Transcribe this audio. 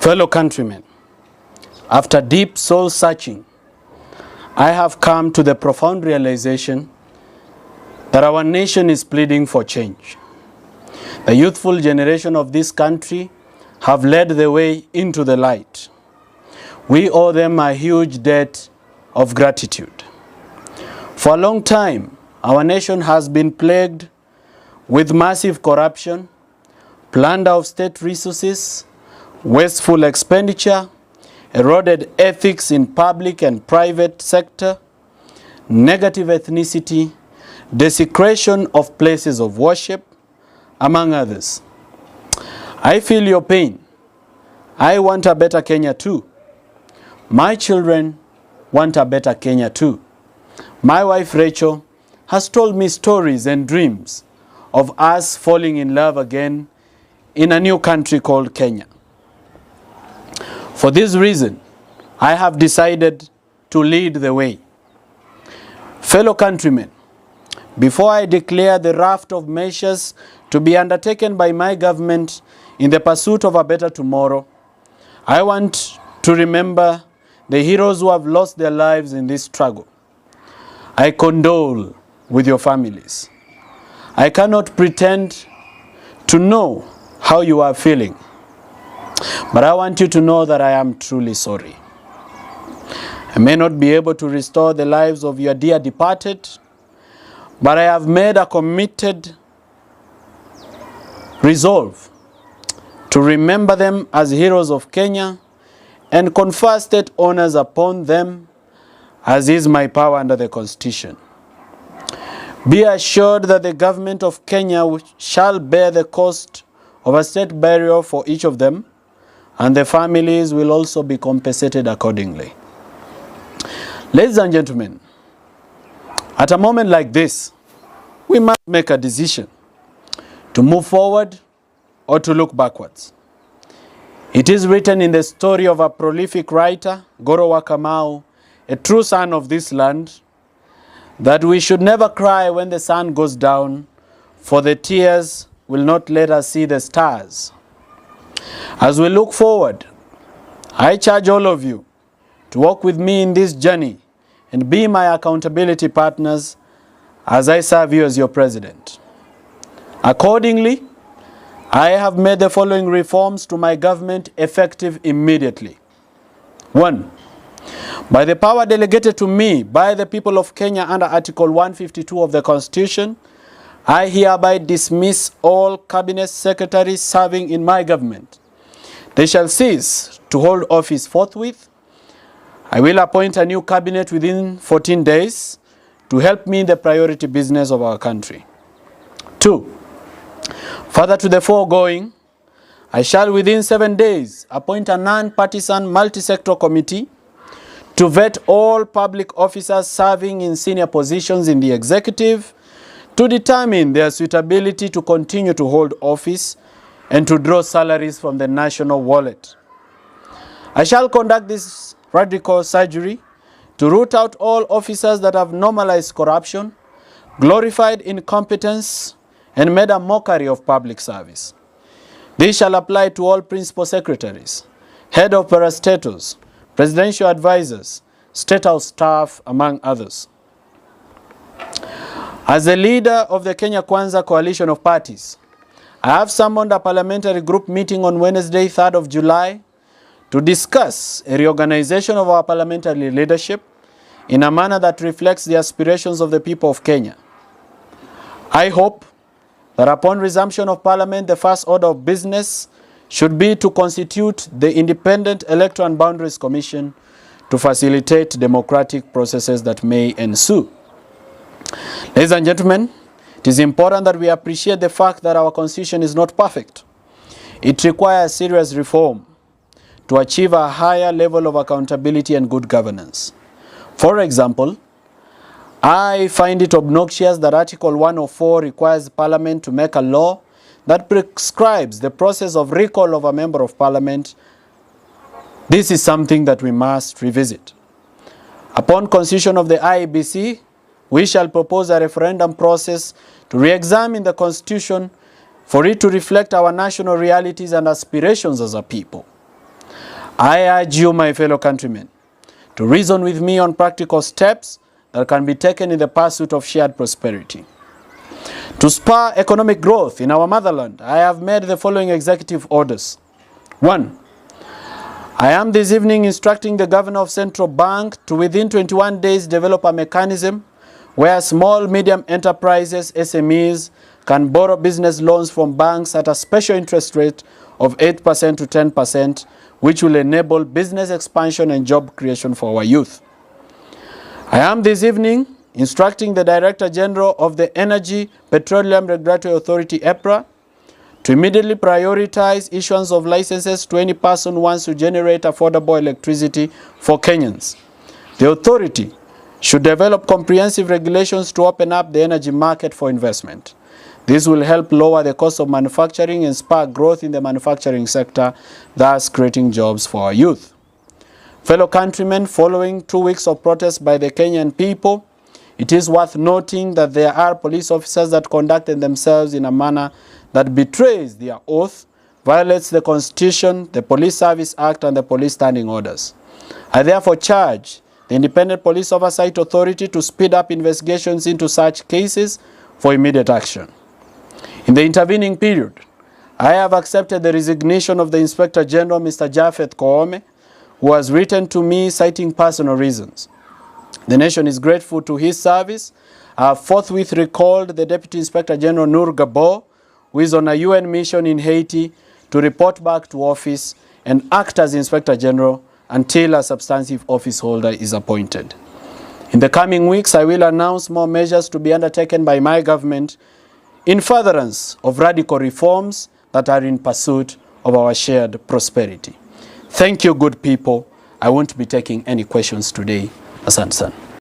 Fellow countrymen, after deep soul searching, I have come to the profound realization that our nation is pleading for change. The youthful generation of this country have led the way into the light. We owe them a huge debt of gratitude. For a long time, our nation has been plagued with massive corruption, plunder of state resources, wasteful expenditure, eroded ethics in public and private sector, negative ethnicity, desecration of places of worship, among others. I feel your pain. I want a better Kenya too. My children want a better Kenya too. My wife Rachel has told me stories and dreams of us falling in love again in a new country called Kenya. For this reason, I have decided to lead the way. Fellow countrymen, before I declare the raft of measures to be undertaken by my government in the pursuit of a better tomorrow, I want to remember the heroes who have lost their lives in this struggle. I condole with your families. I cannot pretend to know how you are feeling, but I want you to know that I am truly sorry. I may not be able to restore the lives of your dear departed, but I have made a committed resolve to remember them as heroes of Kenya and confer state honors upon them, as is my power under the Constitution. Be assured that the government of Kenya shall bear the cost of a state burial for each of them, and the families will also be compensated accordingly. Ladies and gentlemen, at a moment like this, we must make a decision to move forward or to look backwards. It is written in the story of a prolific writer, Goro Wakamau, a true son of this land, that we should never cry when the sun goes down, for the tears will not let us see the stars. As we look forward, I charge all of you to walk with me in this journey and be my accountability partners as I serve you as your president. Accordingly, I have made the following reforms to my government effective immediately. 1. By the power delegated to me by the people of Kenya under Article 152 of the Constitution, I hereby dismiss all cabinet secretaries serving in my government. They shall cease to hold office forthwith. I will appoint a new cabinet within 14 days to help me in the priority business of our country. 2. Further to the foregoing, I shall within 7 days appoint a non-partisan multi-sector committee to vet all public officers serving in senior positions in the executive to determine their suitability to continue to hold office and to draw salaries from the national wallet. I shall conduct this radical surgery to root out all officers that have normalized corruption, glorified incompetence, and made a mockery of public service. This shall apply to all principal secretaries, head of parastatals, presidential advisors, state house staff, among others. As the leader of the Kenya Kwanza coalition of parties, I have summoned a parliamentary group meeting on Wednesday, 3rd of July, to discuss a reorganization of our parliamentary leadership in a manner that reflects the aspirations of the people of Kenya. I hope that upon resumption of Parliament, the first order of business should be to constitute the Independent Electoral and Boundaries Commission to facilitate democratic processes that may ensue. Ladies and gentlemen, it is important that we appreciate the fact that our constitution is not perfect. It requires serious reform to achieve a higher level of accountability and good governance. For example, I find it obnoxious that Article 104 requires Parliament to make a law that prescribes the process of recall of a member of Parliament. This is something that we must revisit. Upon constitution of the IEBC, we shall propose a referendum process to re-examine the Constitution for it to reflect our national realities and aspirations as a people. I urge you, my fellow countrymen, to reason with me on practical steps that can be taken in the pursuit of shared prosperity. To spur economic growth in our motherland, I have made the following executive orders. 1. I am this evening instructing the Governor of Central Bank to within 21 days develop a mechanism where small, medium enterprises, SMEs, can borrow business loans from banks at a special interest rate of 8% to 10%, which will enable business expansion and job creation for our youth. I am this evening instructing the Director General of the Energy Petroleum Regulatory Authority, EPRA, to immediately prioritize issuance of licenses to any person who wants to generate affordable electricity for Kenyans. The authority should develop comprehensive regulations to open up the energy market for investment. This will help lower the cost of manufacturing and spur growth in the manufacturing sector, thus creating jobs for our youth. Fellow countrymen, following 2 weeks of protests by the Kenyan people, it is worth noting that there are police officers that conducted themselves in a manner that betrays their oath, violates the Constitution, the Police Service Act, and the police standing orders. I therefore charge the Independent Police Oversight Authority to speed up investigations into such cases for immediate action. In the intervening period, I have accepted the resignation of the Inspector General, Mr. Japheth Koome, who has written to me citing personal reasons. The nation is grateful to his service. I have forthwith recalled the Deputy Inspector General Nur Gabo, who is on a UN mission in Haiti, to report back to office and act as Inspector General until a substantive office holder is appointed. In the coming weeks, I will announce more measures to be undertaken by my government in furtherance of radical reforms that are in pursuit of our shared prosperity. Thank you, good people. I won't be taking any questions today. Asante sana.